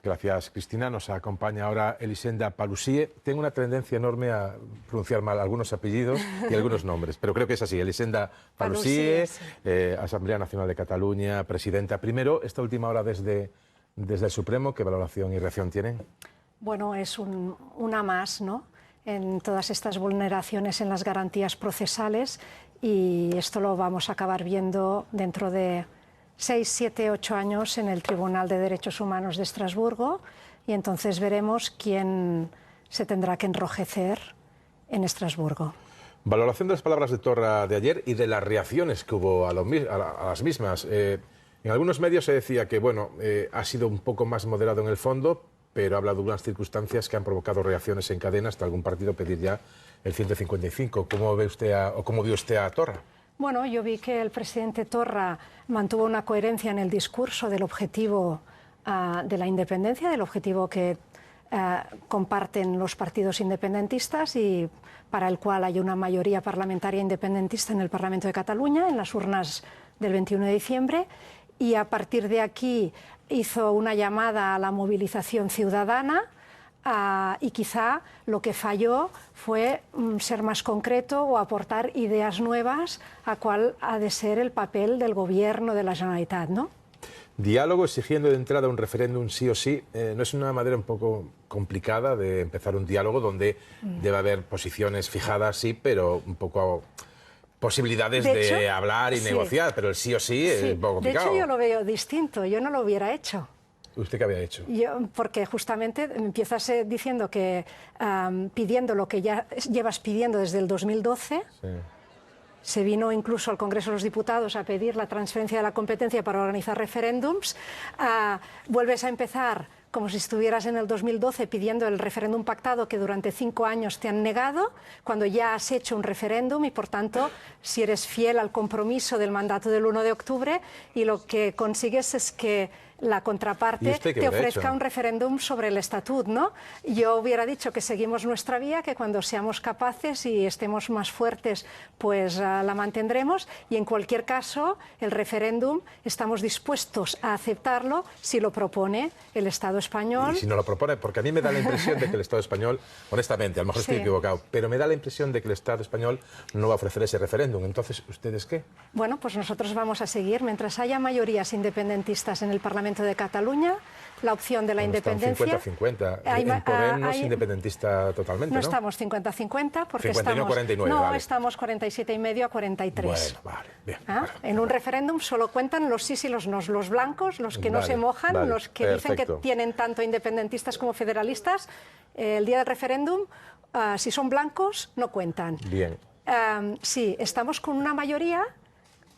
Gracias, Cristina. Nos acompaña ahora Elisenda Palousie. Tengo una tendencia enorme a pronunciar mal algunos apellidos y algunos nombres, pero creo que es así. Elisenda Palousie, sí. Asamblea Nacional de Cataluña, presidenta. Primero, esta última hora desde el Supremo, ¿qué valoración y reacción tienen? Bueno, es una más, ¿no?, en todas estas vulneraciones en las garantías procesales, y esto lo vamos a acabar viendo dentro de 6, 7, 8 años en el Tribunal de Derechos Humanos de Estrasburgo, y entonces veremos quién se tendrá que enrojecer en Estrasburgo. Valoración de las palabras de Torra de ayer y de las reacciones que hubo a las mismas. En algunos medios se decía que, bueno, ha sido un poco más moderado en el fondo, pero ha hablado de unas circunstancias que han provocado reacciones en cadena hasta algún partido pedir ya el 155. ¿Cómo ve usted cómo vio usted a Torra? Bueno, yo vi que el presidente Torra mantuvo una coherencia en el discurso del objetivo de la independencia, del objetivo que comparten los partidos independentistas y para el cual hay una mayoría parlamentaria independentista en el Parlamento de Cataluña, en las urnas del 21 de diciembre, y a partir de aquí hizo una llamada a la movilización ciudadana, y quizá lo que falló fue ser más concreto o aportar ideas nuevas a cuál ha de ser el papel del gobierno de la Generalitat, ¿no? Diálogo exigiendo de entrada un referéndum sí o sí, ¿no es una manera un poco complicada de empezar un diálogo donde debe haber posiciones fijadas, sí, pero un poco posibilidades de hablar y negociar, pero el sí o sí es un poco complicado? De hecho, yo lo veo distinto, yo no lo hubiera hecho. ¿Usted qué había hecho? Porque justamente empiezas diciendo que pidiendo lo que ya llevas pidiendo desde el 2012, sí. Se vino incluso al Congreso de los Diputados a pedir la transferencia de la competencia para organizar referéndums, vuelves a empezar como si estuvieras en el 2012 pidiendo el referéndum pactado que durante 5 años te han negado, cuando ya has hecho un referéndum y, por tanto, si eres fiel al compromiso del mandato del 1 de octubre y lo que consigues es que la contraparte te ofrezca un referéndum sobre el estatut, ¿no? Yo hubiera dicho que seguimos nuestra vía, que cuando seamos capaces y estemos más fuertes, pues la mantendremos, y en cualquier caso, el referéndum estamos dispuestos a aceptarlo si lo propone el Estado español. Y si no lo propone, porque a mí me da la impresión de que el Estado español, honestamente, a lo mejor estoy equivocado, pero me da la impresión de que el Estado español no va a ofrecer ese referéndum. Entonces, ¿ustedes qué? Bueno, pues nosotros vamos a seguir, mientras haya mayorías independentistas en el Parlamento de Cataluña, la opción de la independencia... Está un 50-50. En Podem no es independentista totalmente, ¿no? No estamos 50-50 porque 51, estamos... 49, no, vale. Estamos 47,5 a 43. Bueno, vale, bien. En un referéndum solo cuentan los sí y los no, los blancos, los que no se mojan, los que dicen que tienen tanto independentistas como federalistas. El día del referéndum, si son blancos, no cuentan. Bien. Sí, estamos con una mayoría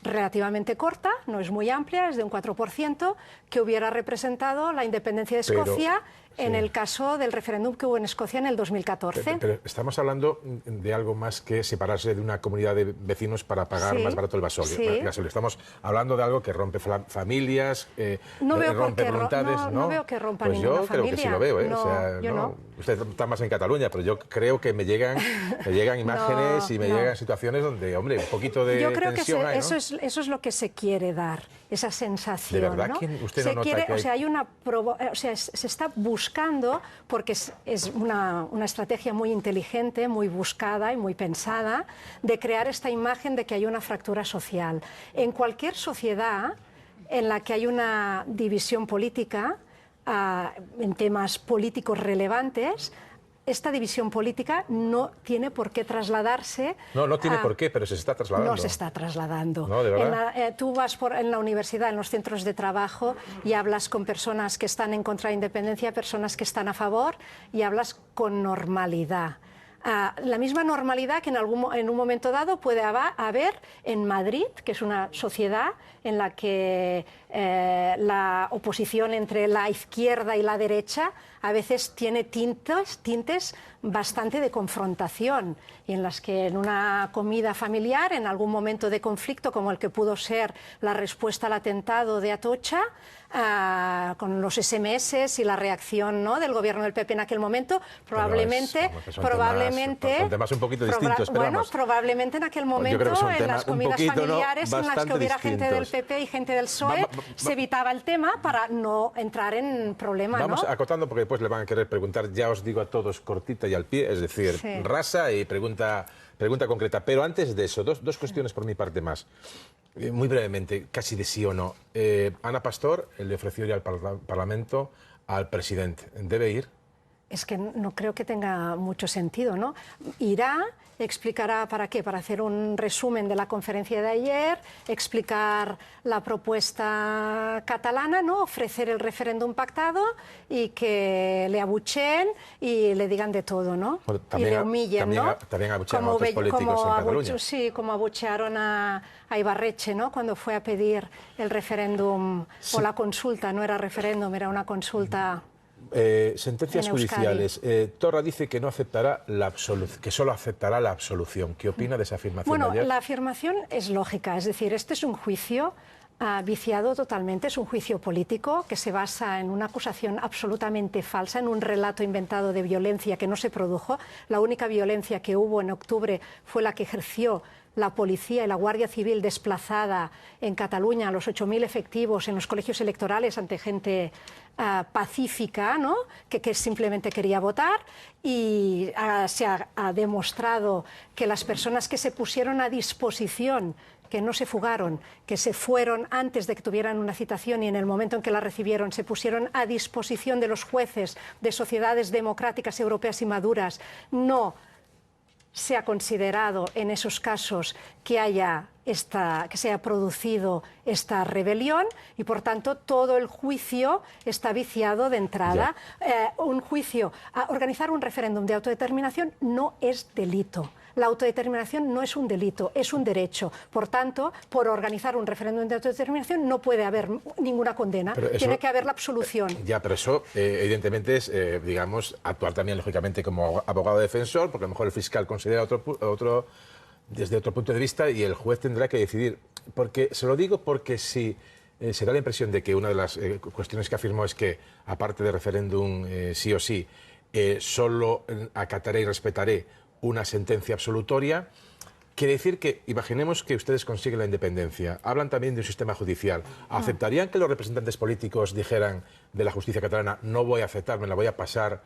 relativamente corta, no es muy amplia, es de un 4%, que hubiera representado la independencia de Escocia en el caso del referéndum que hubo en Escocia en el 2014. Pero estamos hablando de algo más que separarse de una comunidad de vecinos para pagar más barato el gasóleo. Estamos hablando de algo que rompe familias, rompe voluntades. No veo que rompa ninguna familia. Pues yo creo que sí lo veo. No. Usted está más en Cataluña, pero yo creo que me llegan imágenes y me llegan situaciones donde, hombre, un poquito de tensión hay, ¿no? Eso es lo que se quiere dar, esa sensación. ¿De verdad? ¿No? ¿Usted no nota que hay... se está buscando, porque es una estrategia muy inteligente, muy buscada y muy pensada, de crear esta imagen de que hay una fractura social. En cualquier sociedad en la que hay una división política, en temas políticos relevantes, esta división política no tiene por qué trasladarse... No tiene por qué, pero se está trasladando. No se está trasladando. No, ¿de verdad? Tú vas en la universidad, en los centros de trabajo, y hablas con personas que están en contra de la independencia, personas que están a favor, y hablas con normalidad. La misma normalidad que en un momento dado puede haber en Madrid, que es una sociedad en la que la oposición entre la izquierda y la derecha a veces tiene tintes bastante de confrontación y en las que en una comida familiar, en algún momento de conflicto como el que pudo ser la respuesta al atentado de Atocha, con los SMS y la reacción, ¿no?, del gobierno del PP en aquel momento, probablemente son temas un poquito distintos, pero bueno, vamos, probablemente en aquel momento en las comidas familiares en las que hubiera gente del PP y gente del PSOE se evitaba el tema para no entrar en problemas. Vamos ¿no? acotando porque después le van a querer preguntar, ya os digo a todos cortita y al pie, es decir, rasa y pregunta concreta. Pero antes de eso, dos cuestiones por mi parte más. Muy brevemente, casi de sí o no. Ana Pastor le ofreció ir al Parlamento al presidente. ¿Debe ir? Es que no creo que tenga mucho sentido, ¿no? Irá, explicará para qué, para hacer un resumen de la conferencia de ayer, explicar la propuesta catalana, ¿no?, ofrecer el referéndum pactado y que le abucheen y le digan de todo, ¿no? Bueno, también, y le humillen, ¿no? También abuchearon a otros políticos en Cataluña. Sí, como abuchearon a Ibarretxe, ¿no?, cuando fue a pedir el referéndum o la consulta, no era referéndum, era una consulta. Sentencias judiciales. Torra dice que no aceptará que solo aceptará la absolución. ¿Qué opina de esa afirmación? Bueno, de ayer? la afirmación es lógica, es decir, este es un juicio viciado totalmente, es un juicio político que se basa en una acusación absolutamente falsa, en un relato inventado de violencia que no se produjo. La única violencia que hubo en octubre fue la que ejerció la policía y la Guardia Civil desplazada en Cataluña, los 8.000 efectivos en los colegios electorales ante gente pacífica, ¿no?, que simplemente quería votar, y se ha demostrado que las personas que se pusieron a disposición, que no se fugaron, que se fueron antes de que tuvieran una citación y en el momento en que la recibieron se pusieron a disposición de los jueces de sociedades democráticas europeas y maduras, no se ha considerado en esos casos que se haya producido esta rebelión y, por tanto, todo el juicio está viciado de entrada. Organizar un referéndum de autodeterminación no es delito. La autodeterminación no es un delito, es un derecho. Por tanto, por organizar un referéndum de autodeterminación no puede haber ninguna condena, tiene que haber la absolución. Ya, pero eso evidentemente es, digamos, actuar también lógicamente como abogado defensor, porque a lo mejor el fiscal considera desde otro punto de vista y el juez tendrá que decidir. Porque se lo digo porque si se da la impresión de que una de las cuestiones que afirmó es que, aparte de referéndum sí o sí, solo acataré y respetaré una sentencia absolutoria, quiere decir que, imaginemos que ustedes consiguen la independencia, hablan también de un sistema judicial, ¿aceptarían que los representantes políticos dijeran de la justicia catalana no voy a aceptar, me la voy a pasar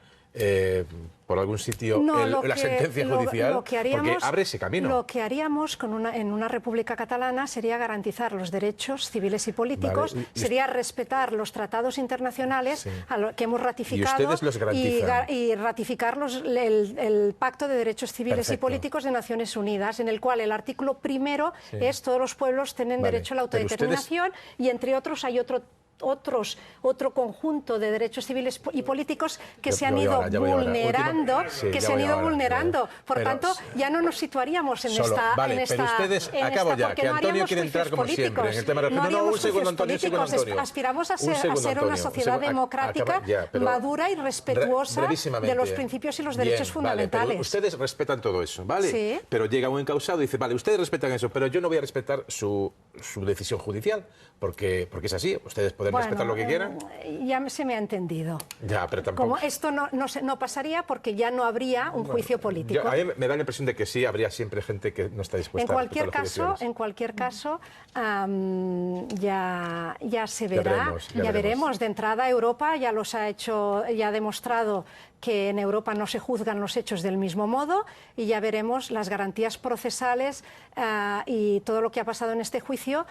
por algún sitio la sentencia judicial? Porque abre ese camino. Lo que haríamos en una república catalana sería garantizar los derechos civiles y políticos, sería respetar los tratados internacionales que hemos ratificado y ustedes los garantizan. Y ratificar el Pacto de Derechos Civiles y Políticos de Naciones Unidas, en el cual el artículo primero es todos los pueblos tienen derecho a la autodeterminación y entre otros hay otro conjunto de derechos civiles y políticos que se han ido vulnerando, Por tanto, ya no nos situaríamos en esta... Vale, pero ustedes, acabo ya, que Antonio quiere entrar como siempre en el tema de... No, un segundo, Antonio. Aspiramos a ser una sociedad democrática, madura y respetuosa de los principios y los derechos fundamentales. Vale, pero ustedes respetan todo eso, ¿vale? Sí. Pero llega un encausado y dice, vale, ustedes respetan eso, pero yo no voy a respetar su decisión judicial, porque es así, ustedes pueden respetar lo que quieran. Ya se me ha entendido. Ya, pero tampoco... Como esto no pasaría porque ya no habría un juicio político. A mí me da la impresión de que sí, habría siempre gente que no está dispuesta a respetar En cualquier caso, ya se verá. Ya veremos. De entrada, Europa ya ha demostrado que en Europa no se juzgan los hechos del mismo modo y ya veremos las garantías procesales y todo lo que ha pasado en este juicio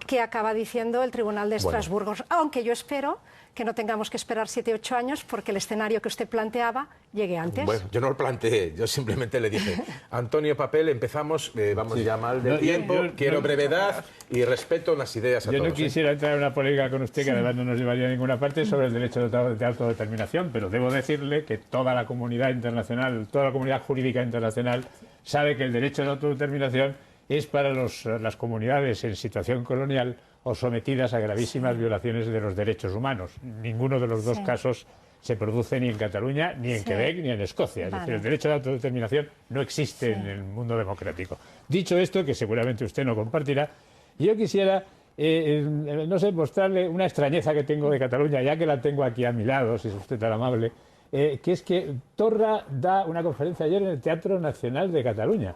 que acaba diciendo el Tribunal de Estrasburgo. Aunque yo espero que no tengamos que esperar 7 u 8 años porque el escenario que usted planteaba llegue antes. Bueno, yo no lo planteé, yo simplemente le dije, Antonio Papel, empezamos, vamos ya mal de tiempo, quiero brevedad y respeto las ideas a todos. Yo no quisiera entrar en una polémica con usted, que además no nos llevaría a ninguna parte, sobre el derecho de autodeterminación, pero debo decirle que toda la comunidad internacional, toda la comunidad jurídica internacional sabe que el derecho de autodeterminación es para las comunidades en situación colonial o sometidas a gravísimas violaciones de los derechos humanos. Ninguno de los dos casos se produce ni en Cataluña, ni en Quebec, ni en Escocia. Es decir, el derecho de autodeterminación no existe en el mundo democrático. Dicho esto, que seguramente usted no compartirá, yo quisiera, no sé, mostrarle una extrañeza que tengo de Cataluña, ya que la tengo aquí a mi lado, si es usted tan amable, que es que Torra da una conferencia ayer en el Teatro Nacional de Cataluña.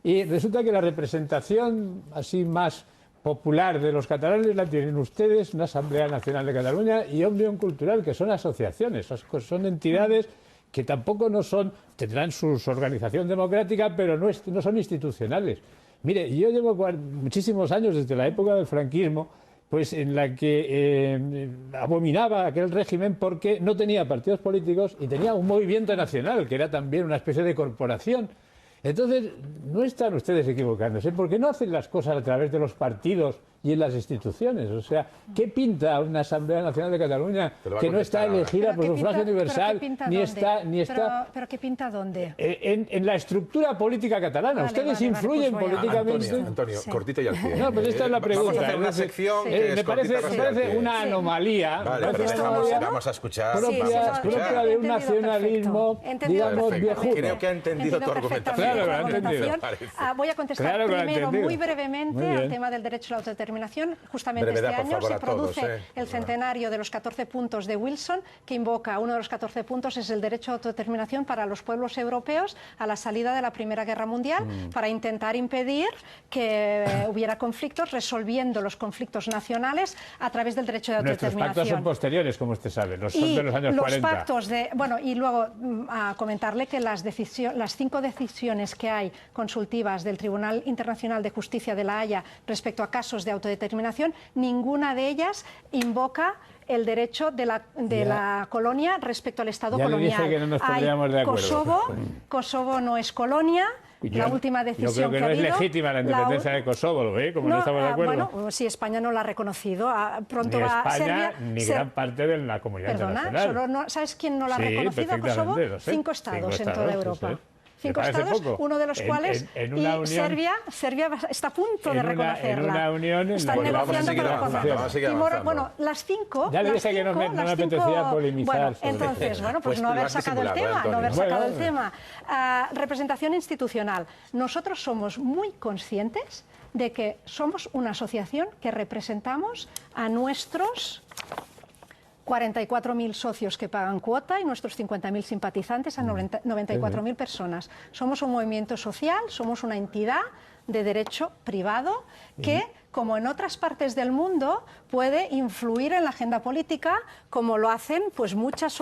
Y resulta que la representación así más popular de los catalanes la tienen ustedes, una Asamblea Nacional de Cataluña y Òmnium Cultural, que son asociaciones, son entidades que tampoco no son, tendrán su organización democrática, pero no son institucionales. Mire, yo llevo muchísimos años, desde la época del franquismo, pues en la que abominaba aquel régimen porque no tenía partidos políticos y tenía un movimiento nacional, que era también una especie de corporación. Entonces, no están ustedes equivocándose, porque no hacen las cosas a través de los partidos y en las instituciones. O sea, ¿qué pinta una Asamblea Nacional de Cataluña que no está elegida por sufragio universal, ni está... ¿Pero qué pinta dónde? En la estructura política catalana. Ustedes influyen políticamente... Antonio, cortito y al pie. No, pues esta es la pregunta. Vamos a hacer una sección que me parece una anomalía. Vale, pero vamos a escuchar. Propia de un nacionalismo, digamos, viejuno. Creo que ha entendido tu argumentación. Claro, lo ha entendido. Voy a contestar primero muy brevemente al tema del derecho a la autodeterminación. Justamente este año se produce el centenario de los 14 puntos de Wilson, que invoca, uno de los 14 puntos es el derecho a autodeterminación para los pueblos europeos a la salida de la Primera Guerra Mundial, para intentar impedir que hubiera conflictos, resolviendo los conflictos nacionales a través del derecho de autodeterminación. Nuestros pactos son posteriores, como usted sabe, son de los años 40. Y luego a comentarle que las 5 decisiones que hay consultivas del Tribunal Internacional de Justicia de La Haya respecto a casos de autodeterminación, ninguna de ellas invoca el derecho de la colonia respecto al Estado colonial. Ya le dije que no nos pondríamos de acuerdo. Kosovo no es colonia. La última decisión yo creo que no es legítima la independencia de Kosovo, ¿lo ve? Como no estamos de acuerdo. Bueno, si España no la ha reconocido, pronto ni va España, Serbia, ni gran parte de la comunidad internacional. ¿Sabes quién no la ha reconocido a Kosovo? 5 estados en toda Europa. 5 estados, uno de los cuales, y Serbia está a punto de reconocerla. En una unión... Están negociando para reconocerla. Bueno, las 5... Ya le dije que no me apetecía polemizar. Bueno, entonces, pues no haber sacado el tema, representación institucional. Nosotros somos muy conscientes de que somos una asociación que representamos a nuestros 44.000 socios que pagan cuota y nuestros 50.000 simpatizantes, a 94.000 personas. Somos un movimiento social, somos una entidad de derecho privado que, como en otras partes del mundo, puede influir en la agenda política, como lo hacen pues muchas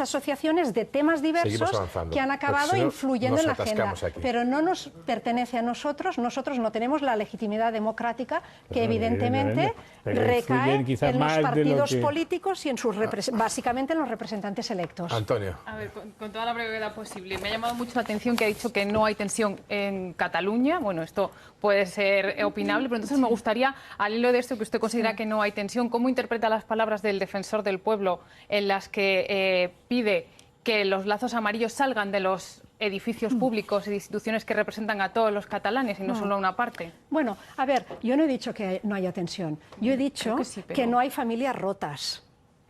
asociaciones de temas diversos que han acabado influyendo en la agenda. Pero no nos pertenece a nosotros no tenemos la legitimidad democrática que evidentemente recae en los partidos políticos y en sus básicamente en los representantes electos. Antonio. A ver, con toda la brevedad posible. Me ha llamado mucho la atención que ha dicho que no hay tensión en Cataluña. Bueno, esto puede ser opinable, pero entonces me gustaría, al hilo de esto que usted considera que no hay tensión, ¿cómo interpreta las palabras del defensor del pueblo en las que pide que los lazos amarillos salgan de los edificios públicos y de instituciones que representan a todos los catalanes y no solo a una parte? Bueno, a ver, yo no he dicho que no haya tensión. Yo he dicho que no hay familias rotas,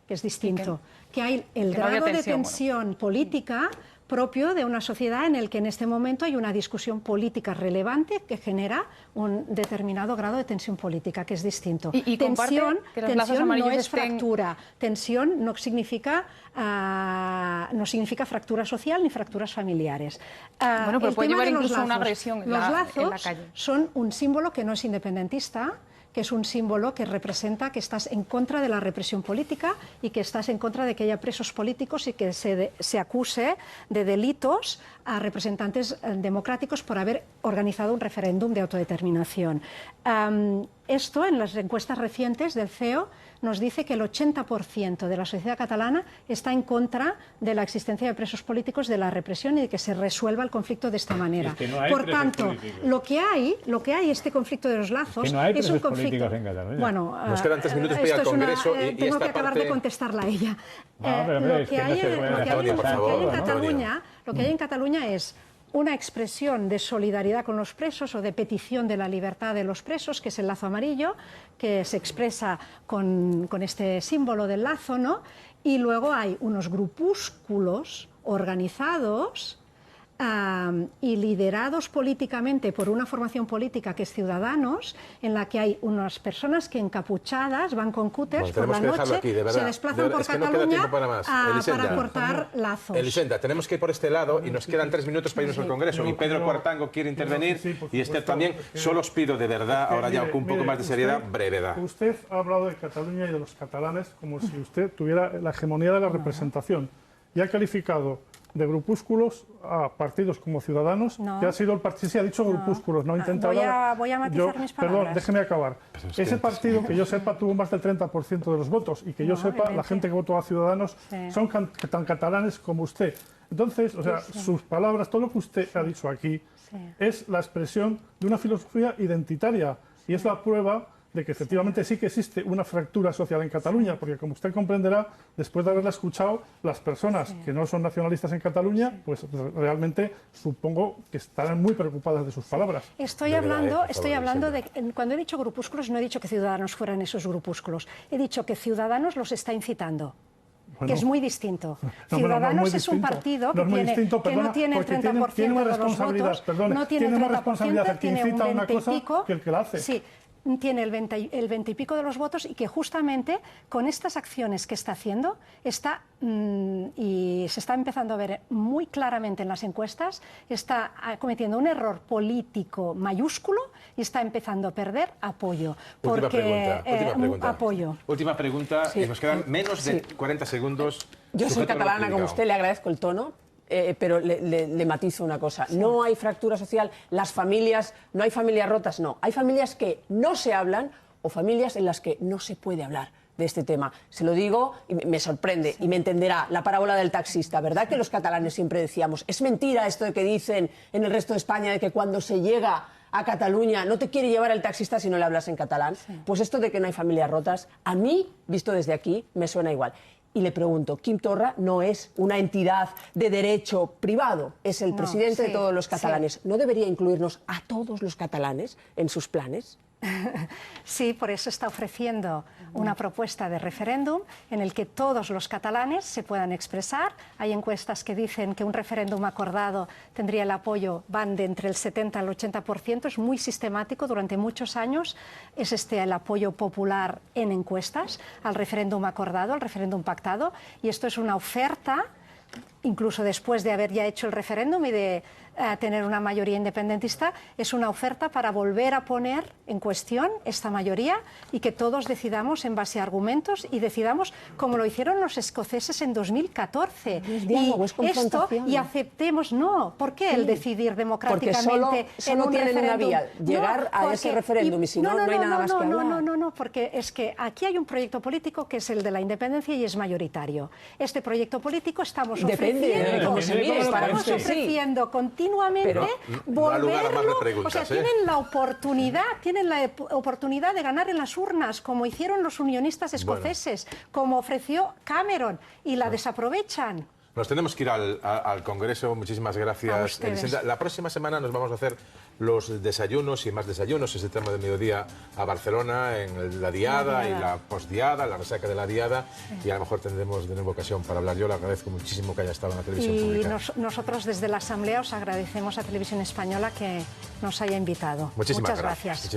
que es distinto. Que hay el grado de tensión política propio de una sociedad en el que en este momento hay una discusión política relevante que genera un determinado grado de tensión política, que es distinto. ¿Y tensión no es fractura. Tensión no significa fractura social ni fracturas familiares. Bueno, pero puede llevar incluso una agresión en la calle. Son un símbolo que no es independentista, que es un símbolo que representa que estás en contra de la represión política y que estás en contra de que haya presos políticos y que se acuse de delitos a representantes democráticos por haber organizado un referéndum de autodeterminación. Esto, en las encuestas recientes del CEO, nos dice que el 80% de la sociedad catalana está en contra de la existencia de presos políticos, de la represión y de que se resuelva el conflicto de esta manera. Es que no hay Por tanto, lo que hay, este conflicto de los lazos, es un conflicto. Bueno, nos quedan 3 minutos para ir al Congreso tengo que acabar de contestarla a ella. Lo que hay en Cataluña es una expresión de solidaridad con los presos o de petición de la libertad de los presos, que es el lazo amarillo, que se expresa con este símbolo del lazo, ¿no? Y luego hay unos grupúsculos organizados y liderados políticamente por una formación política que es Ciudadanos, en la que hay unas personas que encapuchadas van con cúters por la noche, aquí, se desplazan por Cataluña para cortar lazos. Elisenda, tenemos que ir por este lado y nos quedan 3 minutos para irnos al Congreso. Y Pedro Cuartango quiere intervenir y Esther también. Solo os pido de verdad, ahora ya con un poco más de seriedad, brevedad. Usted ha hablado de Cataluña y de los catalanes como si usted tuviera la hegemonía de la representación y ha calificado de grupúsculos a partidos como Ciudadanos, que ha sido el partido, sí ha dicho grupúsculos, no ha intentado... Voy a matizar mis palabras. Perdón, déjeme acabar. Ese partido, que yo sepa, tuvo más del 30% de los votos y que yo sepa, la gente que votó a Ciudadanos son tan catalanes como usted. Entonces, o sea, sus palabras, todo lo que usted ha dicho aquí, es la expresión de una filosofía identitaria y es la prueba de que efectivamente sí que existe una fractura social en Cataluña, porque como usted comprenderá, después de haberla escuchado, las personas que no son nacionalistas en Cataluña, pues realmente supongo que estarán muy preocupadas de sus palabras. Estoy hablando de... Cuando he dicho grupúsculos, no he dicho que Ciudadanos fueran esos grupúsculos. He dicho que Ciudadanos los está incitando. Bueno, que es muy distinto. Ciudadanos es un partido que no tiene el 30% de los votos, no tiene el 30%, tiene un 20 y pico. Que el que la hace. Sí, tiene el 20 y pico de los votos y que justamente con estas acciones que está haciendo y se está empezando a ver muy claramente en las encuestas, está cometiendo un error político mayúsculo y está empezando a perder apoyo. Última pregunta. Apoyo. Última pregunta, y nos quedan menos de 40 segundos. Yo soy catalana como usted, le agradezco el tono. Pero le matizo una cosa. No hay fractura social, las familias, no hay familias rotas, no. Hay familias que no se hablan o familias en las que no se puede hablar de este tema. Se lo digo y me sorprende y me entenderá la parábola del taxista. ¿Verdad que los catalanes siempre decíamos, es mentira esto de que dicen en el resto de España de que cuando se llega a Cataluña no te quiere llevar el taxista si no le hablas en catalán? Pues esto de que no hay familias rotas, a mí, visto desde aquí, me suena igual. Y le pregunto, Quim Torra no es una entidad de derecho privado, es el presidente de todos los catalanes. ¿No debería incluirnos a todos los catalanes en sus planes? Sí, por eso está ofreciendo una propuesta de referéndum en el que todos los catalanes se puedan expresar. Hay encuestas que dicen que un referéndum acordado tendría el apoyo, van de entre el 70 al 80%, es muy sistemático, durante muchos años es el apoyo popular en encuestas al referéndum acordado, al referéndum pactado, y esto es una oferta, incluso después de haber ya hecho el referéndum y de tener una mayoría independentista, es una oferta para volver a poner en cuestión esta mayoría y que todos decidamos en base a argumentos y decidamos como lo hicieron los escoceses en 2014. Y aceptemos, no, ¿por qué el decidir democráticamente? Porque solo tienen una vía, llegar a ese referéndum y si no hay nada más que hablar. No, porque es que aquí hay un proyecto político que es el de la independencia y es mayoritario. Este proyecto político estamos ofreciendo continuamente volverlo, o sea, tienen la oportunidad de ganar en las urnas, como hicieron los unionistas escoceses, como ofreció Cameron, y la desaprovechan. Nos tenemos que ir al Congreso. Muchísimas gracias, Elisenda. La próxima semana nos vamos a hacer los desayunos y más desayunos, ese tramo de mediodía a Barcelona, en la diada y la postdiada, la resaca de la diada, y a lo mejor tendremos de nuevo ocasión para hablar. Yo le agradezco muchísimo que haya estado en la televisión pública. Y nosotros desde la Asamblea os agradecemos a Televisión Española que nos haya invitado. Muchas gracias.